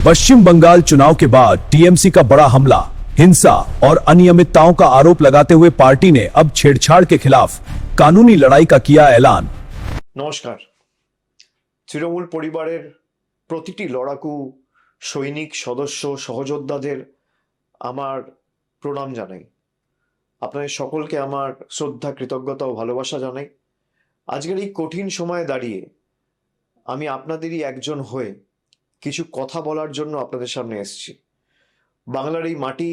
पश्चिम बंगाल चुनाव के बाद टीएमसी का बड़ा हमला, हिंसा और अनियमितताओं का आरोप लगाते हुए पार्टी ने अब छेड़छाड़ के खिलाफ कानूनी लड़ाई का किया ऐलान। নমস্কার। তৃণমূল পরিবারের প্রতিটি লড়াকু সৈনিক সদস্য সহযোদ্ধাদের আমার প্রণাম জানাই। আপনাদের সকলকে আমার শ্রদ্ধা, কৃতজ্ঞতা ও ভালোবাসা জানাই। আজকের এই কঠিন সময়ে দাঁড়িয়ে আমি আপনাদেরই একজন হয়ে কিছু কথা বলার জন্য আপনাদের সামনে এসেছি। বাংলার এই মাটি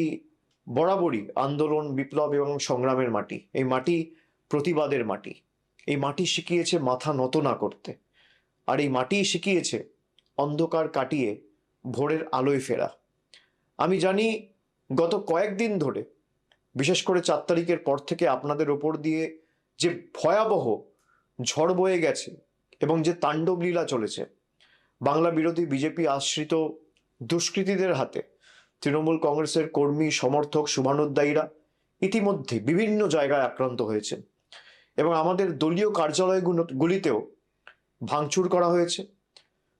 বরাবরই আন্দোলন, বিপ্লব এবং সংগ্রামের মাটি। এই মাটি প্রতিবাদের মাটি। এই মাটি শিখিয়েছে মাথা নত না করতে, আর এই মাটি শিখিয়েছে অন্ধকার কাটিয়ে ভোরের আলোয় ফেরা। আমি জানি গত কয়েকদিন ধরে, বিশেষ করে 4 তারিখের পর থেকে আপনাদের ওপর দিয়ে যে ভয়াবহ ঝড় বয়ে গেছে এবং যে তাণ্ডব লীলা চলেছে, বাংলা বিরোধী বিজেপি আশ্রিত দুষ্কৃতীদের হাতে তৃণমূল কংগ্রেসের কর্মী, সমর্থক, শুভানুধ্যায়ীরা ইতিমধ্যে বিভিন্ন জায়গায় আক্রান্ত হয়েছেন এবং আমাদের দলীয় কার্যালয়গুলিতেও ভাঙচুর করা হয়েছে।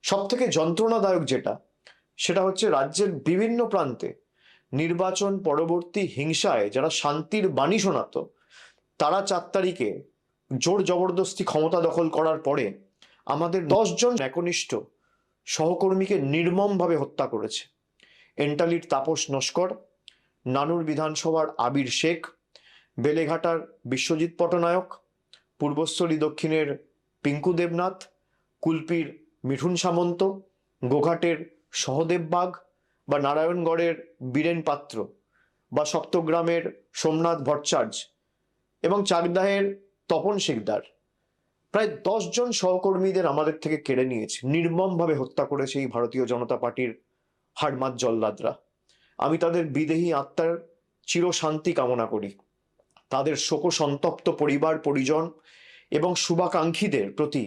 সব থেকে যন্ত্রণাদায়ক সেটা হচ্ছে রাজ্যের বিভিন্ন প্রান্তে নির্বাচন পরবর্তী হিংসায় যারা শান্তির বাণী শোনাতো, তারা 4 তারিখে জোর জবরদস্তি ক্ষমতা দখল করার পরে আমাদের 10 জন একনিষ্ঠ সহকর্মীকে নির্মমভাবে হত্যা করেছে। এন্টালির তাপস নস্কর, নানুর বিধানসভার আবির শেখ, বেলেঘাটার বিশ্বজিৎ পটনায়ক, পূর্বস্থলী দক্ষিণের পিঙ্কু দেবনাথ, কুলপির মিঠুন সামন্ত, গোঘাটের সহদেব বাগ বা নারায়ণগড়ের বীরেন পাত্র বা সপ্তগ্রামের সোমনাথ ভট্টাচার্য এবং চাকদাহের তপন শিকদার, প্রায় 10 জন সহকর্মীদের আমাদের থেকে কেড়ে নিয়েছে, নির্মমভাবে হত্যা করেছে এই ভারতীয় জনতা পার্টির হাড়মাত জল্লাদরা। আমি তাদের বিদেহী আত্মার চিরশান্তি কামনা করি। তাদের শোকসন্তপ্ত পরিবার পরিজন এবং শুভাকাঙ্ক্ষীদের প্রতি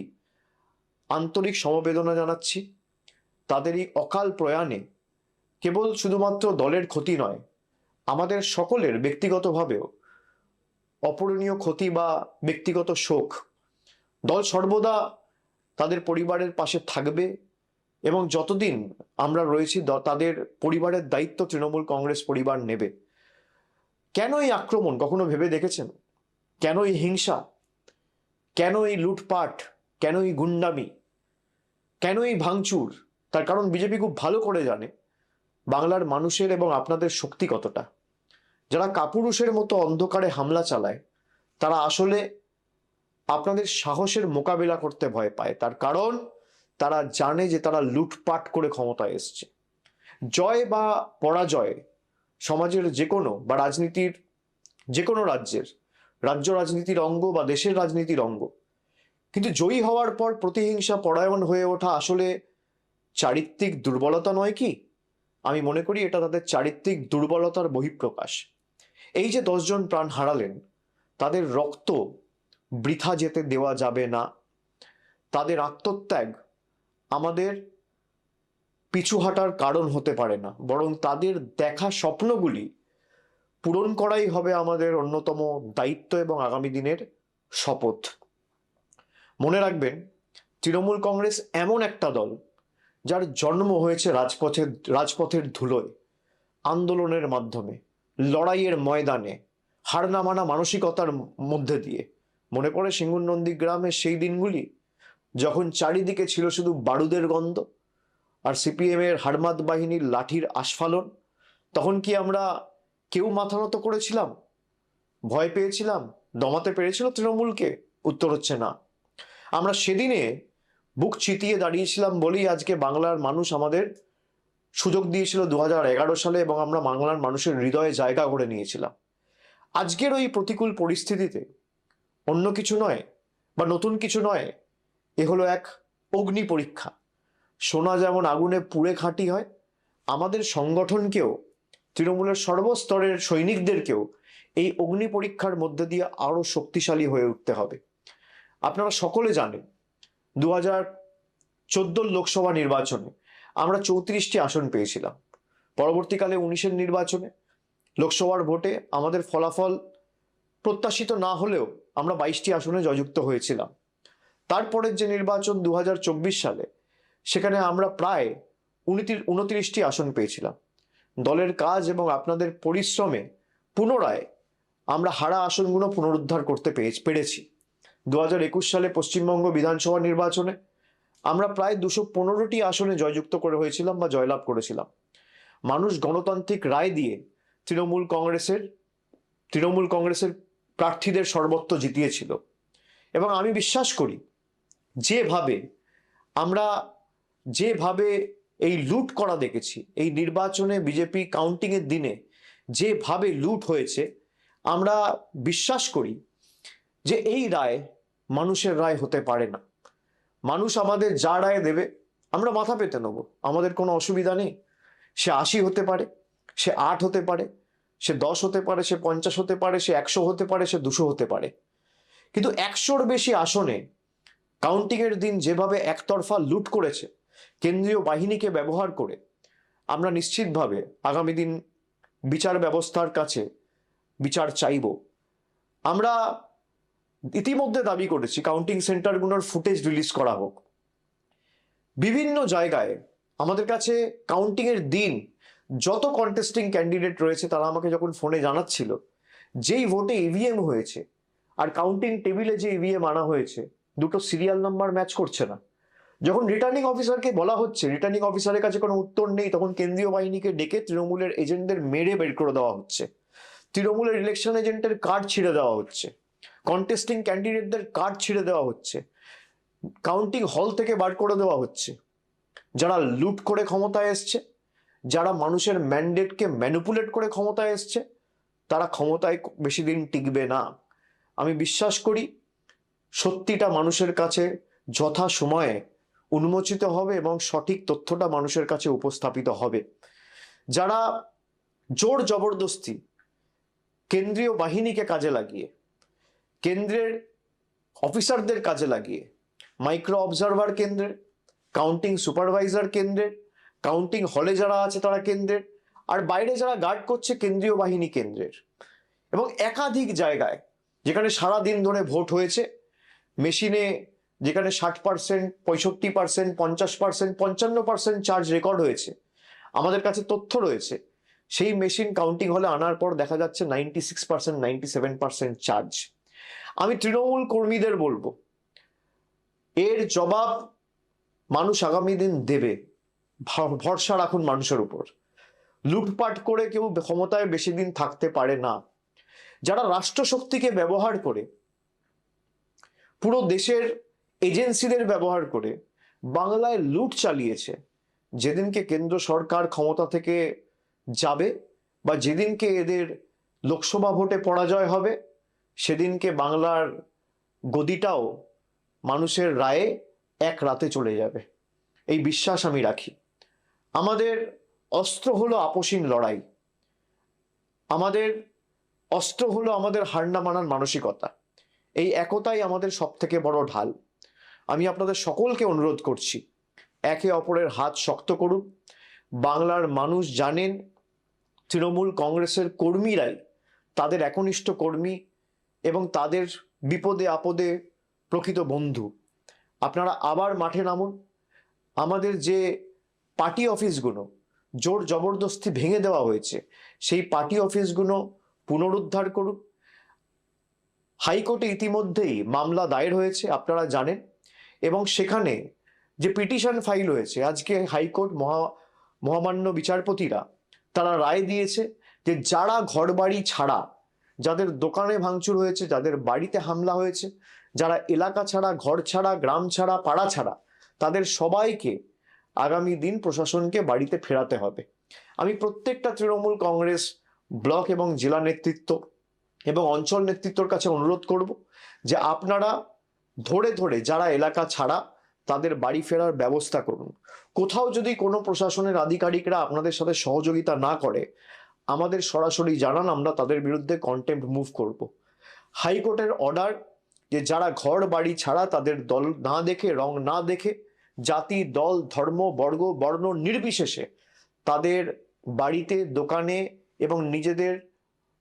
আন্তরিক সমবেদনা জানাচ্ছি। তাদের এই অকাল প্রয়াণে কেবল শুধুমাত্র দলের ক্ষতি নয়, আমাদের সকলের ব্যক্তিগতভাবেও অপূরণীয় ক্ষতি বা ব্যক্তিগত শোক। দল সর্বদা তাদের পরিবারের পাশে থাকবে এবং যতদিন আমরা রয়েছি তাদের পরিবারের দায়িত্ব তৃণমূল কংগ্রেস পরিবার নেবে। কেন এই আক্রমণ কখনো ভেবে দেখেছেন? কেন এই হিংসা? কেন এই লুটপাট? কেন এই গুন্ডামি? কেন এই ভাঙচুর? তার কারণ বিজেপি খুব ভালো করে জানে বাংলার মানুষের এবং আপনাদের শক্তি কতটা। যারা কাপুরুষের মতো অন্ধকারে হামলা চালায়, তারা আসলে আপনাদের সাহসের মোকাবিলা করতে ভয় পায়। তার কারণ তারা জানে যে তারা লুটপাট করে ক্ষমতায় এসছে। জয় বা পরাজয় সমাজের যে কোনো বা রাজনীতির যে কোনো রাজ্য রাজনীতির অঙ্গ বা দেশের রাজনীতির অঙ্গ। কিন্তু জয়ী হওয়ার পর প্রতিহিংসা পরায়ণ হয়ে ওঠা আসলে চারিত্রিক দুর্বলতা নয় কি? আমি মনে করি এটা তাদের চারিত্রিক দুর্বলতার বহিঃপ্রকাশ। এই যে 10 জন প্রাণ হারালেন, তাদের রক্ত বৃথা যেতে দেওয়া যাবে না। তাদের আত্মত্যাগ আমাদের পিছু হাঁটার কারণ হতে পারে না, বরং তাদের দেখা স্বপ্নগুলি পূরণ করাই হবে আমাদের অন্যতম দায়িত্ব এবং আগামী দিনের শপথ। মনে রাখবেন, তৃণমূল কংগ্রেস এমন একটা দল যার জন্ম হয়েছে রাজপথের ধুলোয়, আন্দোলনের মাধ্যমে, লড়াইয়ের ময়দানে, হার না মানা মানসিকতার মধ্যে দিয়ে। মনে পড়ে সিঙ্গুর নন্দীগ্রামের সেই দিনগুলি, যখন চারিদিকে ছিল শুধু বারুদের গন্ধ আর সিপিএম এর হাড়মাত বাহিনীর লাঠির আস্ফালন। তখন কি আমরা কেউ মাথা নত করেছিলাম? ভয় পেয়েছিলাম? দমাতে পেরেছিল তৃণমূলকে? উত্তর হচ্ছে না। আমরা সেদিনে বুক চিতিয়ে দাঁড়িয়েছিলাম বলেই আজকে বাংলার মানুষ আমাদের সুযোগ দিয়েছিল 2011 সালে এবং আমরা বাংলার মানুষের হৃদয়ে জায়গা করে নিয়েছিলাম। আজকের ওই প্রতিকূল পরিস্থিতিতে অন্য কিছু নয় বা নতুন কিছু নয়, এ হলো এক অগ্নি পরীক্ষা। সোনা যেমন আগুনে পুড়ে খাঁটি হয়, আমাদের সংগঠনকেও, তৃণমূলের সর্বস্তরের সৈনিকদেরকেও এই অগ্নি পরীক্ষার মধ্যে দিয়ে আরো শক্তিশালী হয়ে উঠতে হবে। আপনারা সকলে জানেন 2014 লোকসভা নির্বাচনে আমরা 34টি আসন পেয়েছিলাম। পরবর্তীকালে 19-এর নির্বাচনে লোকসভার ভোটে আমাদের ফলাফল প্রত্যাশিত না হলেও আমরা 22টি আসনে জয়যুক্ত হয়েছিলাম। তারপরের যে নির্বাচন 2024 সালে, সেখানে আমরা প্রায় 29টি আসন পেয়েছিলাম। দলের কাজ এবং আপনাদের পরিশ্রমে পুনরায় আমরা হারা আসনগুলো পুনরুদ্ধার করতে পেরেছি। 2021 সালে পশ্চিমবঙ্গ বিধানসভা নির্বাচনে আমরা প্রায় 215টি আসনে জয়যুক্ত করে হয়েছিলাম বা জয়লাভ করেছিলাম। মানুষ গণতান্ত্রিক রায় দিয়ে তৃণমূল কংগ্রেসের প্রার্থীদের সর্বত্র জিতিয়েছিল। এবং আমি বিশ্বাস করি যেভাবে এই লুট করা দেখেছি, এই নির্বাচনে বিজেপি কাউন্টিংয়ের দিনে যেভাবে লুট হয়েছে, আমরা বিশ্বাস করি যে এই রায় মানুষের রায় হতে পারে না। মানুষ আমাদের যা রায় দেবে আমরা মাথা পেতে নেব, আমাদের কোনো অসুবিধা নেই। সে 80 হতে পারে, সে 8 হতে পারে, সে 10 হতে পারে, সে 50 হতে পারে, সে 100 হতে পারে, সে 200 হতে পারে। কিন্তু 100-র বেশি আসনে কাউন্টিংয়ের দিন যেভাবে একতরফা লুট করেছে কেন্দ্রীয় বাহিনীকে ব্যবহার করে, আমরা নিশ্চিতভাবে আগামী দিন বিচার ব্যবস্থার কাছে বিচার চাইব। আমরা ইতিমধ্যে দাবি করেছি কাউন্টিং সেন্টারগুলোর ফুটেজ রিলিজ করা হোক। বিভিন্ন জায়গায় আমাদের কাছে কাউন্টিংয়ের দিন যত কন্টেস্টিং ক্যান্ডিডেট রয়েছে তারা আমাকে যখন ফোনে জানাচ্ছিল যেই ভোটে ইভিএম হয়েছে আর কাউন্টিং টেবিলে যে ইভিএম আনা হয়েছে দুটো সিরিয়াল নাম্বার ম্যাচ করছে না। যখন রিটার্নিং অফিসারকে বলা হচ্ছে, রিটার্নিং অফিসারের কাছে কোনো উত্তর নেই, তখন কেন্দ্রীয় বাহিনীকে ডেকে তৃণমূলের এজেন্টদের মেরে বের করে দেওয়া হচ্ছে, তৃণমূলের ইলেকশন এজেন্টের কার্ড ছিঁড়ে দেওয়া হচ্ছে, কন্টেস্টিং ক্যান্ডিডেটদের কার্ড ছিঁড়ে দেওয়া হচ্ছে, কাউন্টিং হল থেকে বার করে দেওয়া হচ্ছে। যারা লুট করে ক্ষমতায় এসছে, যারা মানুষের ম্যান্ডেটকে ম্যানিপুলেট করে ক্ষমতায় এসছে, তারা ক্ষমতায় বেশি দিন টিকবে না। আমি বিশ্বাস করি সত্যিটা মানুষের কাছে যথা সময়ে উন্মোচিত হবে এবং সঠিক তথ্যটা মানুষের কাছে উপস্থাপিত হবে। যারা জোর জবরদস্তি কেন্দ্রীয় বাহিনীকে কাজে লাগিয়ে, কেন্দ্রের অফিসারদের কাজে লাগিয়ে, মাইক্রো অবজারভার কেন্দ্রের, কাউন্টিং সুপারভাইজার কেন্দ্রের, কাউন্টিং হলে যারা আছে তারা কেন্দ্রের, আর বাইরে যারা গার্ড করছে কেন্দ্রীয় বাহিনী কেন্দ্রের, এবং একাধিক জায়গায় যেখানে সারা দিন ধরে ভোট হয়েছে, মেশিনে যেখানে 60%, 65%, 50%, 55% চার্জ রেকর্ড হয়েছে, আমাদের কাছে তথ্য রয়েছে, সেই মেশিন কাউন্টিং হলে আনার পর দেখা যাচ্ছে 96%, 97% চার্জ। আমি তৃণমূল কর্মীদের বলবো, এর জবাব মানুষ আগামী দিন দেবে, ভরসা রাখুন মানুষের উপর। লুটপাট করে কেউ ক্ষমতায় বেশি দিন থাকতে পারে না। যারা রাষ্ট্রশক্তিকে ব্যবহার করে, পুরো দেশের এজেন্সিদের ব্যবহার করে বাংলায় লুট চালিয়েছে, যেদিনকে কেন্দ্র সরকার ক্ষমতা থেকে যাবে বা যেদিনকে এদের লোকসভা ভোটে পরাজয় হবে, সেদিনকে বাংলার গদিটাও মানুষের রায়ে এক রাতে চলে যাবে, এই বিশ্বাস আমি রাখি। আমাদের অস্ত্র হলো আপোষহীন লড়াই, আমাদের অস্ত্র হলো আমাদের হার না মানার মানসিকতা। এই একতাই আমাদের সব থেকে বড় ঢাল। আমি আপনাদের সকলকে অনুরোধ করছি, একে অপরের হাত শক্ত করুন। বাংলার মানুষ জানেন তৃণমূল কংগ্রেসের কর্মীরাই তাদের একনিষ্ঠ কর্মী এবং তাদের বিপদে আপদে প্রকৃত বন্ধু। আপনারা আবার মাঠে নামুন। আমাদের যে পার্টি অফিসগুলো জোর জবরদস্তি ভেঙে দেওয়া হয়েছে, সেই পার্টি অফিসগুলো পুনরুদ্ধার করুন। হাইকোর্টে ইতিমধ্যেই মামলা দায়ের হয়েছে আপনারা জানেন, এবং সেখানে যে পিটিশন ফাইল হয়েছে, আজকে হাইকোর্ট মহামান্য বিচারপতিরা তারা রায় দিয়েছে যে যারা ঘরবাড়ি ছাড়া, যাদের দোকানে ভাঙচুর হয়েছে, যাদের বাড়িতে হামলা হয়েছে, যারা এলাকা ছাড়া, ঘর ছাড়া, গ্রাম ছাড়া, পাড়া ছাড়া, তাদের সবাইকে আগামী দিন প্রশাসনকে বাড়িতে ফেরাতে হবে। আমি প্রত্যেকটা তৃণমূল কংগ্রেস ব্লক এবং জেলা নেতৃত্ব এবং অঞ্চল নেতৃত্বর কাছে অনুরোধ করব যে আপনারা ধরে ধরে যারা এলাকা ছাড়া তাদের বাড়ি ফেরার ব্যবস্থা করুন। কোথাও যদি কোনো প্রশাসনের আধিকারিকরা আপনাদের সাথে সহযোগিতা না করে, আমাদের সরাসরি জানান, আমরা তাদের বিরুদ্ধে কন্টেম্পট মুভ করব। হাইকোর্টের অর্ডার যে যারা ঘর বাড়ি ছাড়া, তাদের দল না দেখে, রং না দেখে, জাতি, দল, ধর্ম, বর্ণ নির্বিশেষে তাদের বাড়িতে, দোকানে এবং নিজেদের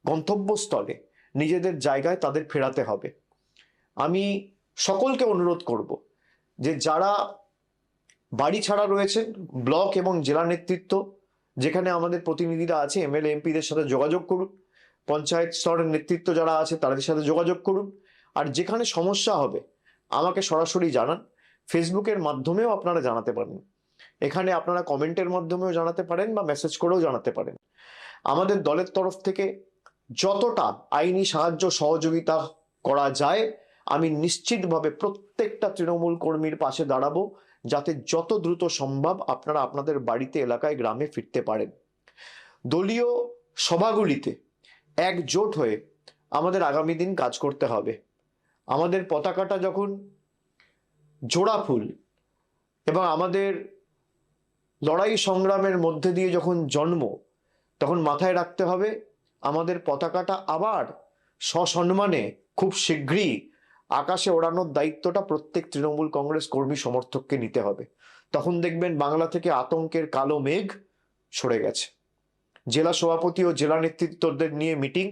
গন্তব্যস্থলে, নিজেদের জায়গায় তাদের ফেরাতে হবে। আমি সকলকে অনুরোধ করব যে যারা বাড়ি ছাড়া রয়েছেন ব্লক এবং জেলা নেতৃত্ব, যেখানে আমাদের প্রতিনিধিরা আছে, এমএলএ এমপিদের সাথে যোগাযোগ করুন। পঞ্চায়েত স্তরের নেতৃত্ব যারা আছে তাদের সাথে যোগাযোগ করুন। আর যেখানে সমস্যা হবে আমাকে সরাসরি জানান। ফেসবুকের মাধ্যমেও আপনারা জানাতে পারেন, এখানে আপনারা কমেন্টের মাধ্যমেও জানাতে পারেন বা মেসেজ করেও জানাতে পারেন। আমাদের দলের তরফ থেকে যতটা আইনি সাহায্য সহযোগিতা করা যায় আমি নিশ্চিতভাবে প্রত্যেকটা তৃণমূল কর্মীর পাশে দাঁড়াবো, যাতে যত দ্রুত সম্ভব আপনারা আপনাদের বাড়িতে, এলাকায়, গ্রামে ফিরতে পারেন। দলীয় সভাগুলিতে একজোট হয়ে আমাদের আগামী দিন কাজ করতে হবে। আমাদের পতাকাটা যখন জোড়া ফুল এবং আমাদের লড়াই সংগ্রামের মধ্যে দিয়ে যখন জন্ম, তখন মাথায় রাখতে হবে আমাদের পতাকাটা আবার সসম্মানে খুব শীঘ্রই আকাশে ওড়ানোর দায়িত্বটা প্রত্যেক তৃণমূল কংগ্রেস কর্মী সমর্থককে নিতে হবে। তখন দেখবেন বাংলা থেকে আতঙ্কের কালো মেঘ সরে গেছে। জেলা সভাপতি ও জেলা নেতৃত্বদের নিয়ে মিটিং,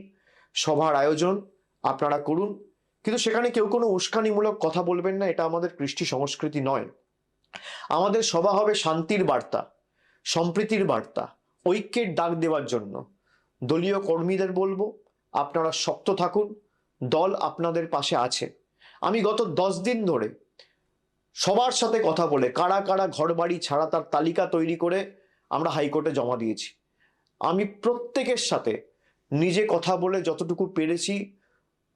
সভার আয়োজন আপনারা করুন, কিন্তু সেখানে কেউ কোনো উস্কানিমূলক কথা বলবেন না, এটা আমাদের কৃষ্টি সংস্কৃতি নয়। আমাদের সভা হবে শান্তির বার্তা, সম্প্রীতির বার্তা, ঐক্যের ডাক দেওয়ার জন্য। দলীয় কর্মীদের বলবো আপনারা শক্ত থাকুন, দল আপনাদের পাশে আছে। আমি গত 10 দিন ধরে সবার সাথে কথা বলে কারা কারা ঘর বাড়ি ছাড়া তার তালিকা তৈরি করে আমরা হাইকোর্টে জমা দিয়েছি। আমি প্রত্যেকের সাথে নিজে কথা বলে যতটুকু পেরেছি,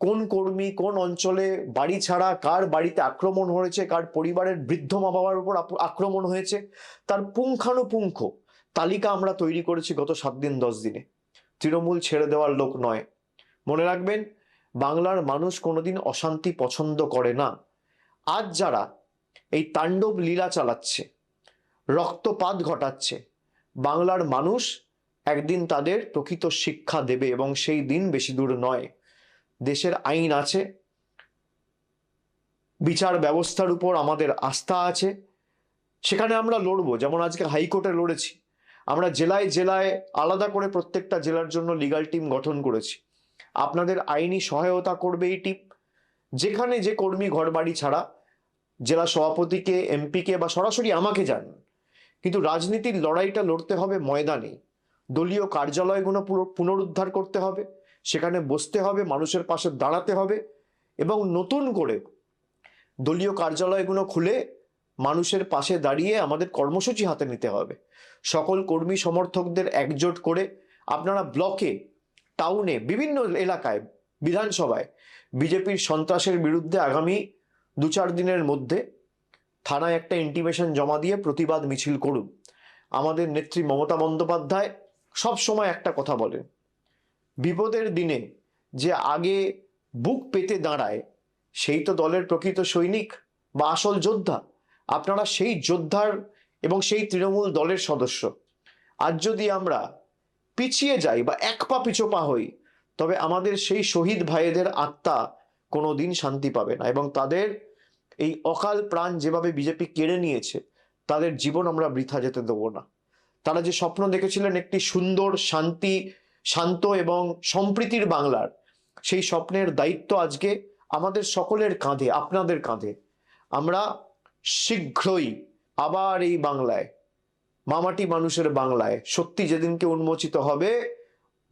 কোন কর্মী কোন অঞ্চলে বাড়ি ছাড়া, কার বাড়িতে আক্রমণ হয়েছে, কার পরিবারের বৃদ্ধ মা বাবার উপর আক্রমণ হয়েছে, তার পুঙ্খানুপুঙ্খ তালিকা আমরা তৈরি করেছি গত 7 দিন 10 দিনে। তৃণমূল ছেড়ে দেওয়ার লোক নয়। মনে রাখবেন, বাংলার মানুষ কোনোদিন অশান্তি পছন্দ করে না। আজ যারা এই তাণ্ডব লীলা চালাচ্ছে, রক্তপাত ঘটাচ্ছে, বাংলার মানুষ একদিন তাদের প্রকৃত শিক্ষা দেবে, এবং সেই দিন বেশি দূর নয়। দেশের আইন আছে, বিচার ব্যবস্থার উপর আমাদের আস্থা আছে, সেখানে আমরা লড়বো। যেমন আজকে হাইকোর্টে লড়েছি, আমরা জেলায় জেলায় আলাদা করে প্রত্যেকটা জেলার জন্য লিগ্যাল টিম গঠন করেছি। আপনাদের আইনি সহায়তা করবে এই টিম। যেখানে যে কর্মী ঘর বাড়ি ছাড়া, জেলা সভাপতিকে, এমপিকে বা সরাসরি আমাকে জানান, কিন্তু রাজনীতির লড়াইটা লড়তে হবে ময়দানে। দলীয় কার্যালয়গুলো পুনরুদ্ধার করতে হবে, সেখানে বসতে হবে, মানুষের পাশে দাঁড়াতে হবে, এবং নতুন করে দলীয় কার্যালয়গুলো খুলে মানুষের পাশে দাঁড়িয়ে আমাদের কর্মসূচি হাতে নিতে হবে। সকল কর্মী সমর্থকদের একজোট করে আপনারা ব্লকে, টাউনে, বিভিন্ন এলাকায়, বিধানসভায় বিজেপির সন্ত্রাসের বিরুদ্ধে আগামী 2-4 দিনের মধ্যে থানায় একটা ইন্টিমেশন জমা দিয়ে প্রতিবাদ মিছিল করুন। আমাদের নেত্রী মমতা বন্দ্যোপাধ্যায় সব সময় একটা কথা বলেন, বিপদের দিনে যে আগে বুক পেতে দাঁড়ায় সেই তো দলের প্রকৃত সৈনিক বা আসল যোদ্ধা। আপনারা সেই যোদ্ধার এবং সেই তৃণমূল দলের সদস্য। আজ যদি আমরা পিছিয়ে যাই বা এক পা পিছপা হই, তবে আমাদের সেই শহীদ ভাইদের আত্মা কোনোদিন শান্তি পাবে না, এবং তাদের এই অকাল প্রাণ যেভাবে বিজেপি কেড়ে নিয়েছে, তাদের জীবন আমরা বৃথা যেতে দেবো না। তারা যে স্বপ্ন দেখেছিলেন একটি সুন্দর, শান্ত এবং সম্প্রীতির বাংলার, সেই স্বপ্নের দায়িত্ব আজকে আমাদের সকলের কাঁধে, আপনাদের কাঁধে। আমরা শীঘ্রই আবার এই বাংলায়, মামাটি মানুষের বাংলায় সত্যি যেদিনকে উন্মোচিত হবে,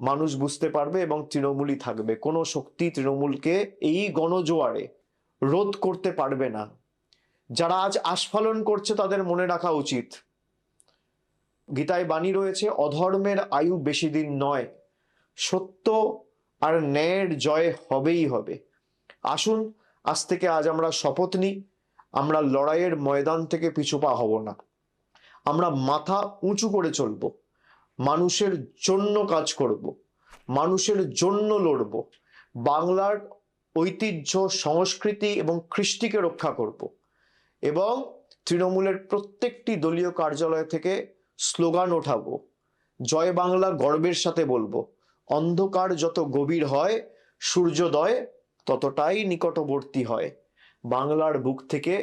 মানুষ বুঝতে পারবে এবং তৃণমূলই থাকবে। কোনো শক্তি তৃণমূলকে এই গণজোয়ারে রোধ করতে পারবে না। যারা আজ আস্ফালন করছে তাদের মনে রাখা উচিত, গীতায় বাণী রয়েছে, অধর্মের আয়ু বেশি দিন নয়, সত্য আর ন্যায়ের জয় হবেই হবে। আসুন আজ থেকে আজ আমরা শপথ নিই, আমরা লড়াইয়ের ময়দান থেকে পিছুপা হব না। আমরা মাথা উঁচু করে চলব, মানুষের জন্য কাজ করব, মানুষের জন্য লড়ব, বাংলার ঐতিহ্য, সংস্কৃতি এবং কৃষ্টিকে রক্ষা করব, এবং তৃণমূলের প্রত্যেকটি দলীয় কার্যালয় থেকে স্লোগান ওঠাবো, জয় বাংলা গর্বের সাথে বলবো, অন্ধকার যত গভীর হয় সূর্যোদয় ততটাই নিকটবর্তী হয়। বাংলার বুক থেকে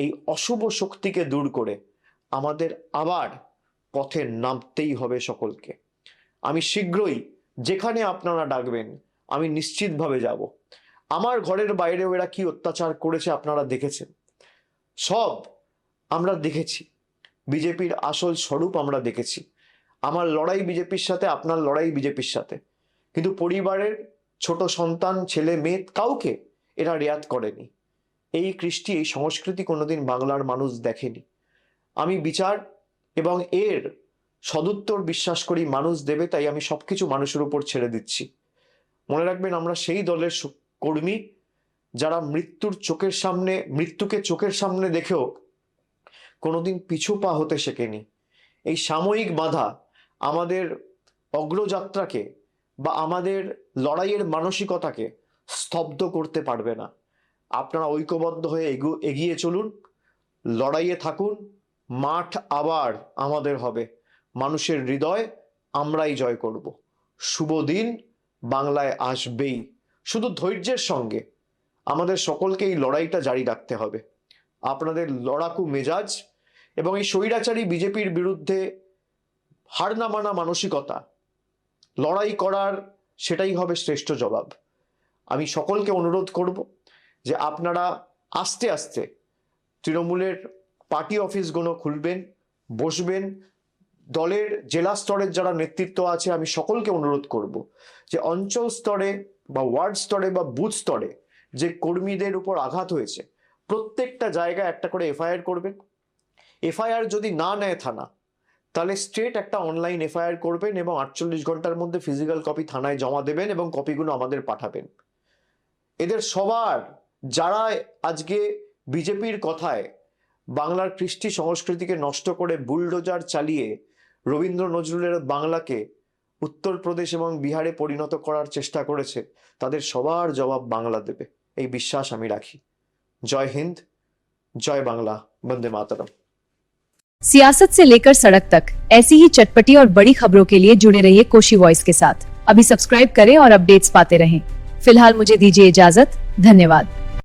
এই অশুভ শক্তিকে দূর করে আমাদের আবার পথে নামতেই হবে সকলকে। আমি শীঘ্রই যেখানে আপনারা ডাকবেন আমি নিশ্চিতভাবে যাব। আমার ঘরের বাইরে এরা কি অত্যাচার করেছে আপনারা দেখেছেন, সব আমরা দেখেছি। বিজেপির আসল স্বরূপ আমরা দেখেছি। আমার লড়াই বিজেপির সাথে, আপনার লড়াই বিজেপির সাথে, কিন্তু পরিবারের ছোট সন্তান, ছেলে মেয়ে, কাউকে এরা রেয়াত করেনি। এই কৃষ্টি, এই সংস্কৃতি কোনোদিন বাংলার মানুষ দেখেনি। আমি বিচার এবং এর সদুত্তর বিশ্বাস করি মানুষ দেবে, তাই আমি সবকিছু মানুষের উপর ছেড়ে দিচ্ছি। মনে রাখবেন, আমরা সেই দলের কর্মী যারা মৃত্যুকে চোখের সামনে দেখেও কোনোদিন পিছু পা হতে শেখেনি। এই সাময়িক বাধা আমাদের অগ্রযাত্রাকে বা আমাদের লড়াইয়ের মানসিকতাকে স্তব্ধ করতে পারবে না। আপনারা ঐক্যবদ্ধ হয়ে এগিয়ে চলুন, লড়াইয়ে থাকুন। মাঠ আবার আমাদের হবে, মানুষের হৃদয় আমরাই জয় করব। শুভ দিন বাংলায় আসবেই। শুধু ধৈর্যের সঙ্গে আমাদের সকলকে এই লড়াইটা জারি রাখতে হবে। আপনাদের লড়াকু মেজাজ এবং এই স্বৈরাচারী বিজেপির বিরুদ্ধে হার না মানা মানসিকতা, লড়াই করার সেটাই হবে শ্রেষ্ঠ জবাব। আমি সকলকে অনুরোধ করব যে আপনারা আস্তে আস্তে তৃণমূলের পার্টি অফিসগুলো খুলবেন, বসবেন। দলের জেলা স্তরের যারা নেতৃত্ব আছে, আমি সকলকে অনুরোধ করব যে অঞ্চল স্তরে বা ওয়ার্ড স্তরে বা বুথ স্তরে যে কর্মীদের উপর আঘাত হয়েছে, প্রত্যেকটা জায়গায় একটা করে এফআইআর করবেন। এফআইআর যদি না নেয় থানা, তাহলে স্ট্রেট একটা অনলাইন এফআইআর করবেন এবং 48 ঘন্টার মধ্যে ফিজিক্যাল কপি থানায় জমা দেবেন এবং কপিগুলো আমাদের পাঠাবেন। এদের সবার, যারা আজকে বিজেপির কথায় বাংলার কৃষ্টি সংস্কৃতিকে নষ্ট করে বুলডোজার চালিয়ে রবীন্দ্র নজরুলের বাংলাকে উত্তরপ্রদেশ এবং বিহারে পরিণত করার চেষ্টা করেছে, তাদের সবার জবাব বাংলা দেবে, এই বিশ্বাস আমি রাখি। জয় হিন্দ, জয় বাংলা, বন্দে मातरम। सियासत से लेकर सड़क तक ऐसी ही चटपटी और बड़ी खबरों के लिए जुड़े रहिए कोशी वॉइस के साथ। अभी सब्सक्राइब करें और अपडेट्स पाते रहें। फिलहाल मुझे दीजिए इजाजत। धन्यवाद।